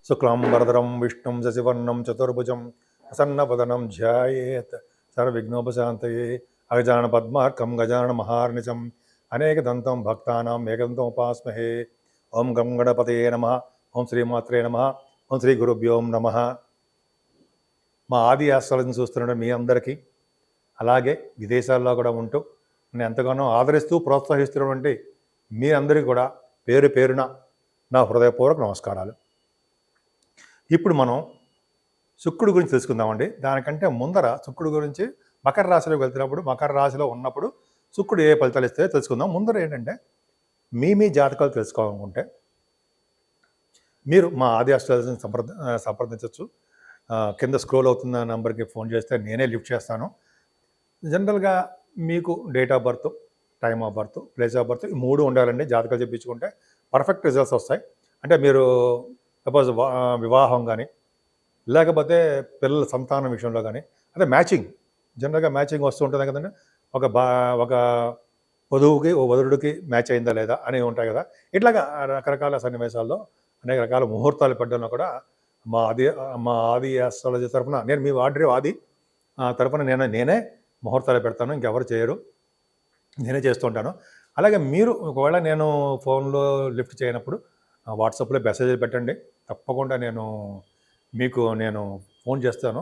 శుక్లాంబరధరం విష్ణుం శశివర్ణం చతుర్భుజం ప్రసన్నవదనం ధ్యాయేత్ సర్వవిఘ్నోపశాంతయే అగజానన పద్మార్కం గజానన మహార్నిశం అనేకదంతం భక్తానాం ఏకదంతం ఉపాస్మహే. ఓం గం గణపతయే నమః. ఓం శ్రీమాత్రే నమః. ఓం శ్రీ గురుభ్యోం నమః. మా ఆది ఆస్ట్రాలజీని చూస్తున్న మీ అందరికీ, అలాగే విదేశాల్లో కూడా ఉంటూ నేను ఎంతగానో ఆదరిస్తూ ప్రోత్సహిస్తున్నటువంటి మీ అందరికీ కూడా పేరు పేరున నా హృదయపూర్వక నమస్కారాలు. ఇప్పుడు మనం శుక్రుడి గురించి తెలుసుకుందామండి. దానికంటే ముందర శుక్రుడి గురించి మకర రాశిలోకి వెళ్తున్నప్పుడు, మకర రాశిలో ఉన్నప్పుడు శుక్రుడు ఏ ఫలితాలు ఇస్తాయో తెలుసుకుందాం. ముందర ఏంటంటే మీ జాతకాలు తెలుసుకోవాలనుకుంటే మీరు మా ఆది ఆస్ట్రాలజీని సంప్రదించవచ్చు. కింద స్క్రోల్ అవుతున్న నెంబర్కి ఫోన్ చేస్తే నేనే లిఫ్ట్ చేస్తాను. జనరల్గా మీకు date of birth, time of birth, place of birth ఈ మూడు ఉండాలండి. జాతకాలు చెప్పించుకుంటే పర్ఫెక్ట్ రిజల్ట్స్ వస్తాయి. అంటే మీరు సపోజ్ వివాహం కానీ, లేకపోతే పిల్లల సంతానం విషయంలో కానీ, అదే మ్యాచింగ్, జనరల్గా మ్యాచింగ్ వస్తూ ఉంటుంది కదండి. ఒక వధువుకి ఓ వధుడికి మ్యాచ్ అయిందా లేదా అనేవి ఉంటాయి కదా. ఇట్లాగా రకరకాల సన్నివేశాల్లో అనేక రకాల ముహూర్తాలు పెట్టడంలో కూడా మా ఆది ఆస్ట్రాలజీ తరఫున నేను మీ ఆది తరఫున నేనే ముహూర్తాలు పెడతాను. ఇంకెవరు చేయరు, నేనే చేస్తూ ఉంటాను. అలాగే మీరు ఒకవేళ నేను ఫోన్లో లిఫ్ట్ చేయనప్పుడు వాట్సాప్లో మెసేజ్లు పెట్టండి. తప్పకుండా నేను ఫోన్ చేస్తాను.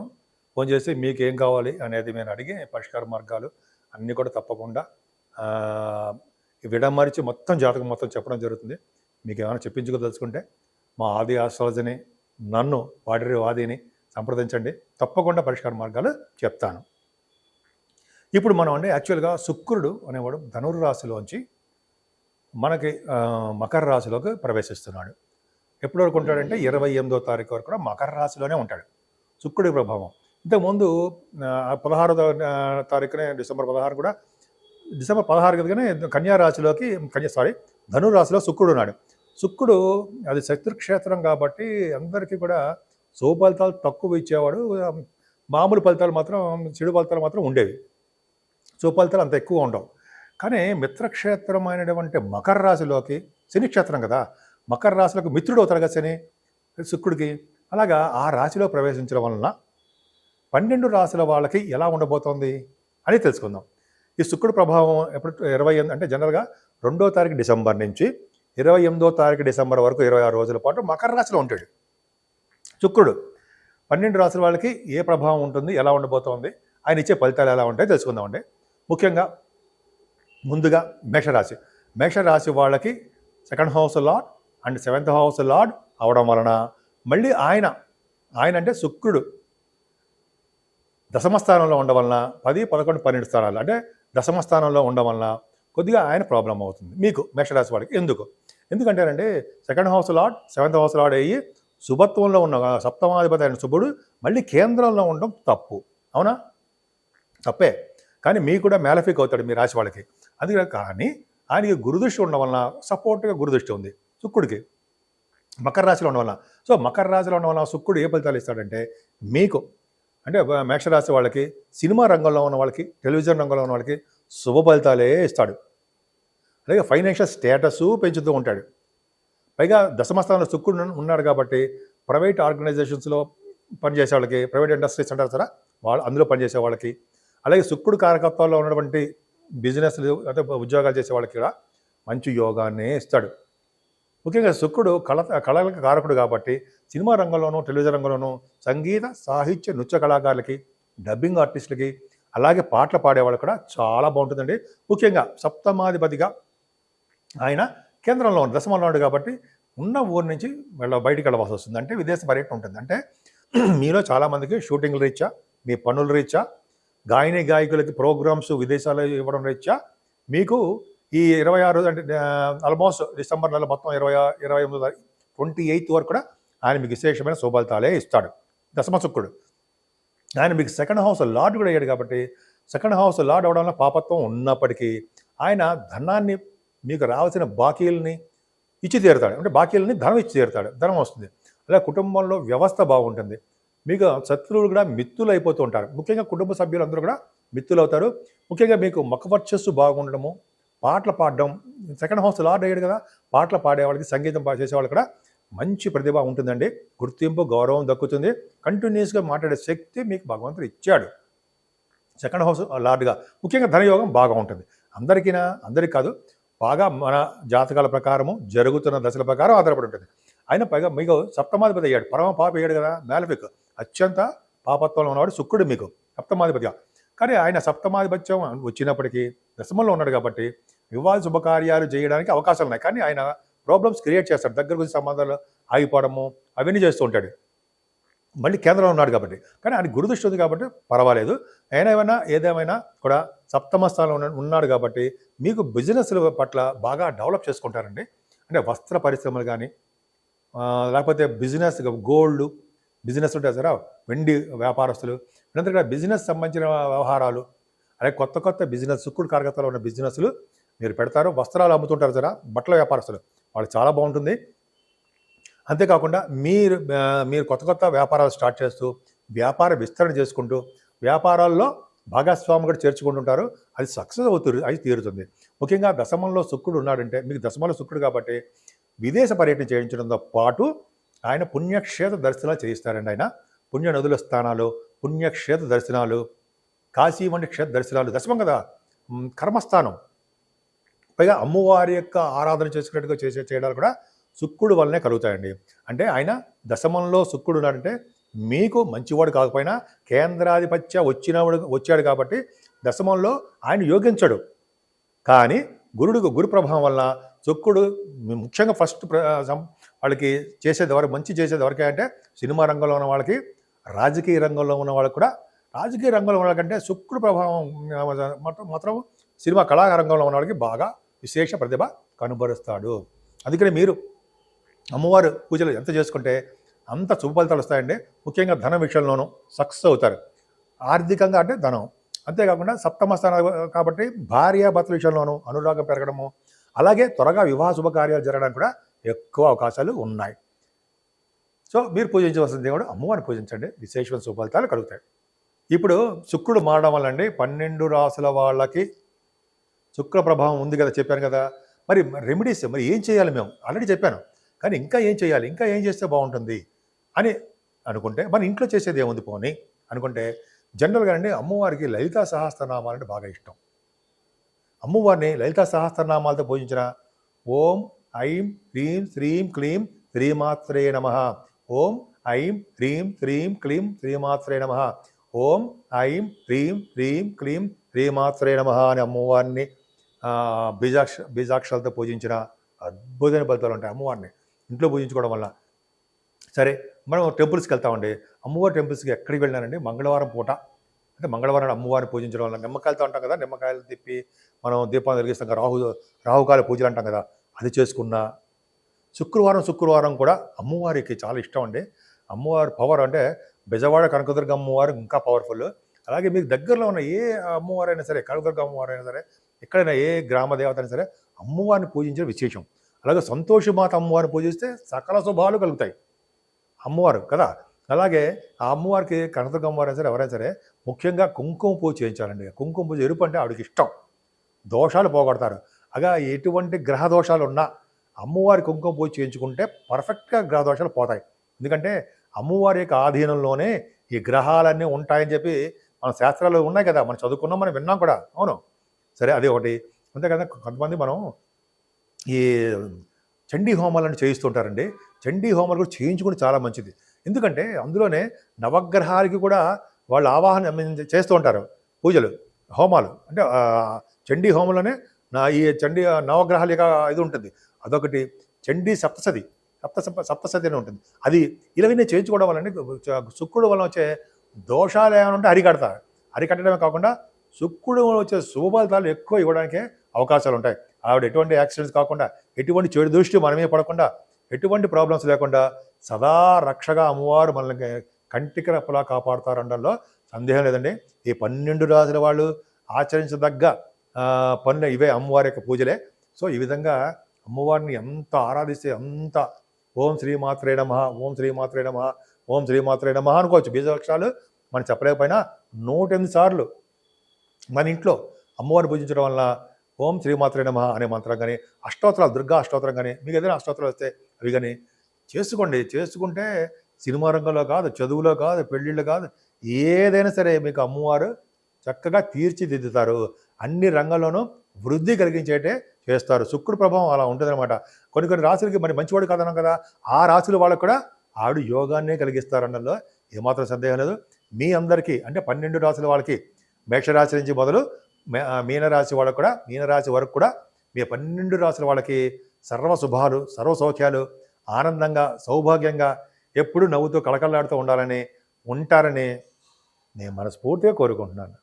ఫోన్ చేసి మీకు ఏం కావాలి అనేది నేను అడిగి పరిష్కార మార్గాలు అన్నీ కూడా తప్పకుండా విడమరిచి మొత్తం జాతకం మొత్తం చెప్పడం జరుగుతుంది. మీకు ఏమైనా చెప్పించుకోదలుచుకుంటే మా ఆది ఆస్ట్రాలజీని, నన్ను ఆదిని సంప్రదించండి. తప్పకుండా పరిష్కార మార్గాలు చెప్తాను. ఇప్పుడు మనం యాక్చువల్గా శుక్రుడు అనేవాడు ధనుర్రాశిలోంచి మనకి మకర రాశిలోకి ప్రవేశిస్తున్నాడు. ఎప్పటి వరకు ఉంటాడంటే 28వ తారీఖు వరకు కూడా మకర రాశిలోనే ఉంటాడు శుక్రుడి ప్రభావం. ఇంతకుముందు 16వ తారీఖునే డిసెంబర్ 16 కూడా, డిసెంబర్ 16 కదగానే కన్యా రాశిలోకి ధనురాశిలో శుక్రుడు ఉన్నాడు. శుక్రుడు అది శత్రుక్షేత్రం కాబట్టి అందరికీ కూడా శుభ ఫలితాలు తక్కువ ఇచ్చేవాడు. మామూలు ఫలితాలు మాత్రం, చెడు ఫలితాలు మాత్రం ఉండేవి. శుభ ఫలితాలు అంత ఎక్కువ ఉండవు. కానీ మిత్రక్షేత్రమైనటువంటి మకర రాశిలోకి, శని క్షేత్రం కదా, మకర రాశిలోకి మిత్రుడు అవుతాడు కదా శని శుక్రుడికి. అలాగా ఆ రాశిలో ప్రవేశించడం వలన 12 రాశుల వాళ్ళకి ఎలా ఉండబోతోంది అని తెలుసుకుందాం. ఈ శుక్రుడు ప్రభావం ఎప్పుడు 28 అంటే జనరల్గా 2వ తారీఖు డిసెంబర్ నుంచి 28వ తారీఖు డిసెంబర్ వరకు 26 రోజుల పాటు మకర రాశిలో ఉంటాడు శుక్రుడు. 12 రాశుల వాళ్ళకి ఏ ప్రభావం ఉంటుంది, ఎలా ఉండబోతోంది, ఆయన ఇచ్చే ఫలితాలు ఎలా ఉంటాయో తెలుసుకుందామండి. ముఖ్యంగా ముందుగా మేషరాశి వాళ్ళకి 2nd house lord and 7th house lord అవడం వలన మళ్ళీ ఆయన అంటే శుక్రుడు దశమ స్థానంలో ఉండడం వలన 10, 11, 12 స్థానాలు అంటే దశమ స్థానంలో ఉండడం వలన కొద్దిగా ఆయన ప్రాబ్లం అవుతుంది మీకు మేషరాశి వాడికి. ఎందుకంటేనండి 2nd house lord 7th house lord అయ్యి శుభత్వంలో ఉన్న సప్తమాధిపతి అయిన శుభుడు మళ్ళీ కేంద్రంలో ఉండడం తప్పు. అవునా? తప్పే. కానీ మీకు కూడా మ్యాలఫిక్ అవుతాడు మీ రాశి వాళ్ళకి. అందుకే కానీ ఆయనకి గురుదృష్టి ఉండడం వలన, సపోర్ట్గా గురుదృష్టి ఉంది శుక్రుడికి మకర రాశిలో ఉండడం వలన. సో మకర రాశిలో ఉండడం వలన శుక్రుడు ఏ ఫలితాలు ఇస్తాడంటే మీకు, అంటే మేషరాశి వాళ్ళకి, సినిమా రంగంలో ఉన్న వాళ్ళకి, టెలివిజన్ రంగంలో ఉన్న వాళ్ళకి శుభ ఫలితాలే ఇస్తాడు. అలాగే ఫైనాన్షియల్ స్టేటస్ పెంచుతూ ఉంటాడు. పైగా దశమస్థానంలో శుక్రుడు ఉన్నాడు కాబట్టి ప్రైవేట్ ఆర్గనైజేషన్స్లో పనిచేసే వాళ్ళకి, ప్రైవేట్ ఇండస్ట్రీస్ అంటారు కదా, అందులో పనిచేసే వాళ్ళకి, అలాగే శుక్రుడు కారకత్వాల్లో ఉన్నటువంటి బిజినెస్లు అంటే ఉద్యోగాలు చేసే వాళ్ళకి కూడా మంచి యోగాన్నే ఇస్తాడు. ముఖ్యంగా శుక్రుడు కళలకు కారకుడు కాబట్టి సినిమా రంగంలోనూ, టెలివిజన్ రంగంలోనూ, సంగీత, సాహిత్య, నృత్య కళాకారులకి, డబ్బింగ్ ఆర్టిస్టులకి, అలాగే పాటలు పాడేవాళ్ళు కూడా చాలా బాగుంటుందండి. ముఖ్యంగా సప్తమాధిపతిగా ఆయన కేంద్రంలో ఉన్న దశమంలో ఉన్నాడు కాబట్టి ఉన్న ఊరి నుంచి బయటికి వెళ్ళవలసి వస్తుంది. అంటే విదేశ పర్యటన ఉంటుంది. అంటే మీలో చాలామందికి షూటింగ్ల రీత్యా, మీ పనుల రీత్యా, గాయకులకి ప్రోగ్రామ్స్ విదేశాలు ఇవ్వడం రీత్యా మీకు ఈ 26 అంటే ఆల్మోస్ట్ డిసెంబర్ నెల మొత్తం 28 వరకు కూడా ఆయన మీకు విశేషమైన శుభఫలితాలే ఇస్తాడు దశమ శుక్రుడు. ఆయన మీకు 2nd హౌస్ లార్డ్ కూడా అయ్యాడు కాబట్టి 2nd హౌస్ లార్డ్ అవడం వల్ల పాపత్వం ఉన్నప్పటికీ ఆయన ధనాన్ని, మీకు రావాల్సిన బాకీలని ఇచ్చి తీరుతాడు. అంటే బాకీలని ధనం ఇచ్చి తీరుతాడు, ధనం వస్తుంది. అలా కుటుంబంలో వ్యవస్థ బాగుంటుంది. మీకు శత్రువులు కూడా మిత్రులు అయిపోతూ ఉంటారు. ముఖ్యంగా కుటుంబ సభ్యులందరూ కూడా మిత్రులు అవుతారు. ముఖ్యంగా మీకు ముఖవర్చస్సు బాగుండడము, పాటలు పాడడం, 2nd హౌస్ లార్డ్ అయ్యాడు కదా, పాటలు పాడేవాళ్ళకి, సంగీతం చేసేవాళ్ళు కూడా మంచి ప్రతిభ ఉంటుందండి, గుర్తింపు గౌరవం దక్కుతుంది, కంటిన్యూస్గా మాట్లాడే శక్తి మీకు భగవంతుడు ఇచ్చాడు. సెకండ్ హౌస్ లార్డ్గా ముఖ్యంగా ధనయోగం బాగా ఉంటుంది. అందరికీ కాదు, బాగా మన జాతకాల ప్రకారము జరుగుతున్న దశల ప్రకారం ఆధారపడి ఉంటుంది. ఆయన పైగా మీకు సప్తమాధిపతి అయ్యాడు, పరమ పాప అయ్యాడు కదా, మేలఫిక్ అత్యంత పాపత్వంలో ఉన్నవాడు శుక్రుడు మీకు సప్తమాధిపతిగా. కానీ ఆయన సప్తమాధిపత్యం వచ్చినప్పటికీ దశమంలో ఉన్నాడు కాబట్టి వివాహ శుభకార్యాలు చేయడానికి అవకాశాలు ఉన్నాయి. కానీ ఆయన ప్రాబ్లమ్స్ క్రియేట్ చేస్తాడు, దగ్గర గురించి సంబంధాలు ఆగిపోవడము అవన్నీ చేస్తూ ఉంటాడు. మళ్ళీ కేంద్రంలో ఉన్నాడు కాబట్టి, కానీ ఆయన గురుదృష్టి ఉంది కాబట్టి పర్వాలేదు. ఏదేమైనా కూడా సప్తమ స్థానంలో ఉన్నాడు కాబట్టి మీకు బిజినెస్ల పట్ల బాగా డెవలప్ చేసుకుంటారండి. అంటే వస్త్ర పరిశ్రమలు కానీ, లేకపోతే బిజినెస్ గోల్డ్ బిజినెస్ ఉంటాయి సరే, వెండి వ్యాపారస్తులు, వీళ్ళందరూ కూడా బిజినెస్ సంబంధించిన వ్యవహారాలు, అలాగే కొత్త బిజినెస్ శుక్రుడు కారకత్వంలో ఉన్న బిజినెస్లు మీరు పెడతారు. వస్త్రాలు అమ్ముతుంటారు సరే, బట్టల వ్యాపారస్తులు, వాళ్ళు చాలా బాగుంటుంది. అంతేకాకుండా మీరు కొత్త వ్యాపారాలు స్టార్ట్ చేస్తూ వ్యాపార విస్తరణ చేసుకుంటూ వ్యాపారాల్లో భాగస్వామి కూడా చేర్చుకుంటుంటారు. అది సక్సెస్ అది తీరుతుంది. ముఖ్యంగా దశమంలో శుక్రుడు ఉన్నాడంటే, మీకు దశమంలో శుక్రుడు కాబట్టి విదేశ పర్యటన చేయించడంతో పాటు ఆయన పుణ్యక్షేత్ర దర్శనాలు చేయిస్తారండి. ఆయన పుణ్య నదుల స్థానాలు, పుణ్యక్షేత్ర దర్శనాలు, కాశీ వంటి క్షేత్ర దర్శనాలు, దశమం కదా కర్మస్థానం, పైగా అమ్మవారి యొక్క ఆరాధన చేసుకున్నట్టుగా చేయడాలు కూడా శుక్రుడు వల్లనే కలుగుతాయండి. అంటే ఆయన దశమంలో శుక్రుడు ఉన్నాడంటే మీకు మంచివాడు కాకపోయినా కేంద్రాధిపత్య వచ్చాడు కాబట్టి దశమంలో ఆయన యోగించడు. కానీ గురు ప్రభావం వల్ల శుక్రుడు ముఖ్యంగా ఫస్ట్ వాళ్ళకి చేసేది ఎవరు, మంచి చేసేది ఎవరికే అంటే సినిమా రంగంలో ఉన్న వాళ్ళకి, రాజకీయ రంగంలో ఉన్న వాళ్ళకి కూడా. రాజకీయ రంగంలో ఉన్న వాళ్ళకంటే శుక్రుడు ప్రభావం మాత్రం సినిమా కళారంగంలో ఉన్న వాళ్ళకి బాగా విశేష ప్రతిభ కనుబరుస్తాడు. అందుకని మీరు అమ్మవారు పూజలు ఎంత చేసుకుంటే అంత శుభ ఫలితాలు వస్తాయండి. ముఖ్యంగా ధన విషయంలోనూ సక్సెస్ అవుతారు. ఆర్థికంగా అంటే ధనం, అంతేకాకుండా సప్తమ స్థానం కాబట్టి భార్యాభర్తల విషయంలోనూ అనురాగం పెరగడము, అలాగే త్వరగా వివాహ శుభకార్యాలు జరగడానికి కూడా ఎక్కువ అవకాశాలు ఉన్నాయి. సో మీరు పూజించవలసిన దేవుడు అమ్మవారిని పూజించండి, విశేషమైన శుభ ఫలితాలు కలుగుతాయి. ఇప్పుడు శుక్రుడు మారడం వల్ల అండి 12 రాసుల వాళ్ళకి శుక్ర ప్రభావం ఉంది కదా, చెప్పాను కదా. మరి రెమెడీస్ మరి ఏం చేయాలి, మేము ఆల్రెడీ చెప్పాను. కానీ ఇంకా ఏం చేయాలి, ఇంకా ఏం చేస్తే బాగుంటుంది అని అనుకుంటే మన ఇంట్లో చేసేది ఏముంది పోనీ అనుకుంటే, జనరల్గా అండి అమ్మవారికి లలితా సహస్రనామాలు అంటే బాగా ఇష్టం. అమ్మవారిని లలితా సహస్రనామాలతో పూజించిన ఓం ఐం హ్రీం శ్రీం క్లీం శ్రీమాత్రే నమః, ఓం ఐం హ్రీం శ్రీం క్లీం శ్రీమాత్రే నమః, ఓం ఐం హ్రీం శ్రీం క్లీం శ్రీమాత్రే నమః అని అమ్మవారిని బీజాక్షరాలతో పూజించిన అద్భుతమైన ఫలితాలు ఉంటాయి. అమ్మవారిని ఇంట్లో పూజించుకోవడం వల్ల. సరే, మనం టెంపుల్స్కి వెళ్తామండి. అమ్మవారి టెంపుల్స్కి ఎక్కడికి వెళ్ళినానండి, మంగళవారం పూట, అంటే మంగళవారం అమ్మవారిని పూజించడం వల్ల నిమ్మకాయలతో అంటాం కదా, నిమ్మకాయలు తిప్పి మనం దీపాన్ని వెలిగిస్తాం కదా, రాహుకాల పూజలు అంటాం కదా, అది చేసుకున్నా. శుక్రవారం కూడా అమ్మవారికి చాలా ఇష్టం అండి. అమ్మవారి పవర్ అంటే బెజవాడ కనకదుర్గ అమ్మవారు ఇంకా పవర్ఫుల్. అలాగే మీకు దగ్గరలో ఉన్న ఏ అమ్మవారైనా సరే, కనకదుర్గ అమ్మవారైనా సరే, ఎక్కడైనా ఏ గ్రామ దేవత అయినా సరే అమ్మవారిని పూజించడం విశేషం. అలాగే సంతోషమాత అమ్మవారిని పూజిస్తే సకల శుభాలు కలుగుతాయి అమ్మవారు కదా. అలాగే ఆ అమ్మవారికి కనకదుర్గ అమ్మవారైనా సరే ఎవరైనా సరే ముఖ్యంగా కుంకుమ పూజ చేయించాలండి. కుంకుమ పూజ ఎరుపు అంటే ఆవిడకి ఇష్టం, దోషాలు పోగొడతారు. అలా ఎటువంటి గ్రహ దోషాలు ఉన్నా అమ్మవారి కుంకుమ పూజ చేయించుకుంటే పర్ఫెక్ట్గా గ్రహ దోషాలు పోతాయి. ఎందుకంటే అమ్మవారి యొక్క ఆధీనంలోనే ఈ గ్రహాలన్నీ ఉంటాయని చెప్పి మన శాస్త్రాలు ఉన్నాయి కదా, మనం చదువుకున్నాం, మనం విన్నాం కూడా. అవును, సరే, అది ఒకటి. అంతే కదా, కొంతమంది మనం ఈ చండీ హోమాలను చేయిస్తుంటారండి. చండీ హోమాలు కూడా చేయించుకుని చాలా మంచిది. ఎందుకంటే అందులోనే నవగ్రహాలకి కూడా వాళ్ళు ఆవాహన చేస్తూ ఉంటారు పూజలు, హోమాలు. అంటే చండీ హోమంలోనే ఈ చండీ నవగ్రహాల యొక్క ఇది ఉంటుంది. అదొకటి చండీ సప్తసతి అని ఉంటుంది. అది ఇలాగనే చేయించుకోవడం వల్ల శుక్రుడు వల్ల వచ్చే దోషాలు ఏమైనా ఉంటే అరికట్టడమే కాకుండా శుక్రుడు వచ్చే శుభ ఫలితాలు ఎక్కువ ఇవ్వడానికే అవకాశాలు ఉంటాయి. ఆవిడ ఎటువంటి యాక్సిడెంట్స్ కాకుండా, ఎటువంటి చెడు దృష్టి మనమే పడకుండా, ఎటువంటి ప్రాబ్లమ్స్ లేకుండా సదా రక్షగా అమ్మవారు మనల్ని కంటికి రెప్పలా కాపాడుతారనడంలో సందేహం లేదండి. ఈ 12 రాసుల వాళ్ళు ఆచరించదగ్గ పనులు ఇవే, అమ్మవారి యొక్క పూజలే. సో ఈ విధంగా అమ్మవారిని ఎంత ఆరాధిస్తే అంత ఓం శ్రీమాత్రే నమః, ఓం శ్రీమాత్రే నమః, ఓం శ్రీమాత్రే నమః అనుకోవచ్చు. బీజాక్షరాలు మనం చెప్పలేకపోయినా 108 సార్లు మన ఇంట్లో అమ్మవారిని పూజించడం వల్ల ఓం శ్రీమాత్రే నమః అనే మంత్రం కానీ, అష్టోత్తరాలు, దుర్గా అష్టోత్తరం కానీ, మీకు ఏదైనా అష్టోత్తరాలు వస్తే అవి కానీ చేసుకోండి. చేసుకుంటే సినిమా రంగంలో కాదు, చదువులో కాదు, పెళ్ళిళ్ళు కాదు, ఏదైనా సరే మీకు అమ్మవారు చక్కగా తీర్చిదిద్దుతారు. అన్ని రంగాల్లోనూ వృద్ధి కలిగించేటే చేస్తారు. శుక్రుడి ప్రభావం అలా ఉంటుందన్నమాట. కొన్ని కొన్ని రాశులకి మరి మంచివాడు కాదన్నాం కదా, ఆ రాశుల వాళ్ళకు కూడా ఆవిడ యోగాన్నే కలిగిస్తారనడంలో ఏమాత్రం సందేహం లేదు. మీ అందరికీ అంటే 12 రాశుల వాళ్ళకి, మేషరాశి నుంచి మొదలు మీనరాశి వాళ్ళకు కూడా, మీనరాశి వరకు కూడా మీ 12 రాశుల వాళ్ళకి సర్వ శుభాలు, సర్వ సౌఖ్యాలు, ఆనందంగా, సౌభాగ్యంగా, ఎప్పుడూ నవ్వుతూ కళకళలాడుతూ ఉంటారని నేను మనస్ఫూర్తిగా కోరుకుంటున్నాను.